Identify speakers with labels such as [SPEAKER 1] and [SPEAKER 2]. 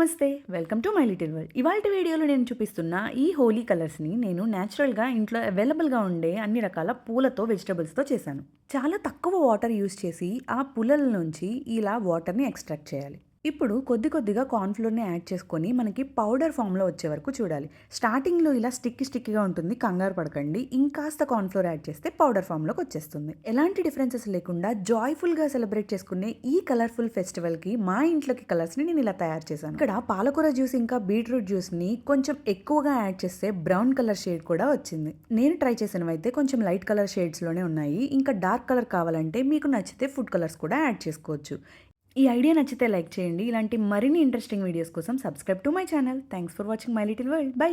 [SPEAKER 1] నమస్తే welcome to my little world. ఇవాల్టి వీడియోలో నేను చూపిస్తున్న ఈ హోలీ కలర్స్ని నేను న్యాచురల్గా ఇంట్లో అవైలబుల్గా ఉండే అన్ని రకాల పూలతో వెజిటబుల్స్తో చేశాను. చాలా తక్కువ వాటర్ యూస్ చేసి ఆ పుల్లల నుంచి ఇలా వాటర్ని ఎక్స్ట్రాక్ట్ చేయాలి. ఇప్పుడు కొద్ది కొద్దిగా కార్న్‌ఫ్లోర్‌ని యాడ్ చేసుకొని మనకి పౌడర్ ఫామ్‌లో వచ్చే వరకు చూడాలి. స్టార్టింగ్‌లో ఇలా స్టిక్కీగా ఉంటుంది, కంగారు పడకండి. ఇంకాస్త కార్న్‌ఫ్లోర్ యాడ్ చేస్తే పౌడర్ ఫామ్‌లోకి వచ్చేస్తుంది. ఎలాంటి డిఫరెన్సెస్ లేకుండా జాయ్‌ఫుల్‌గా సెలబ్రేట్ చేసుకునే ఈ కలర్‌ఫుల్ ఫెస్టివల్‌కి మా ఇంట్లోకి కలర్స్‌ని నేను ఇలా తయారు చేశాను. ఇక్కడ పాలకూర జ్యూస్ ఇంకా బీట్రూట్ జ్యూస్‌ని కొంచెం ఎక్కువగా యాడ్ చేస్తే బ్రౌన్ కలర్ షేడ్ కూడా వచ్చింది. నేను ట్రై చేసినవైతే కొంచెం లైట్ కలర్ షేడ్స్‌లోనే ఉన్నాయి. ఇంకా డార్క్ కలర్ కావాలంటే మీకు నచ్చితే ఫుడ్ కలర్స్ కూడా యాడ్ చేసుకోవచ్చు. ఈ ఐడియా నచ్చితే లైక్ చేయండి. ఇలాంటి మరిన్ని ఇంట్రెస్టింగ్ వీడియోస్ కోసం subscribe to my channel. Thanks for watching my little world. By.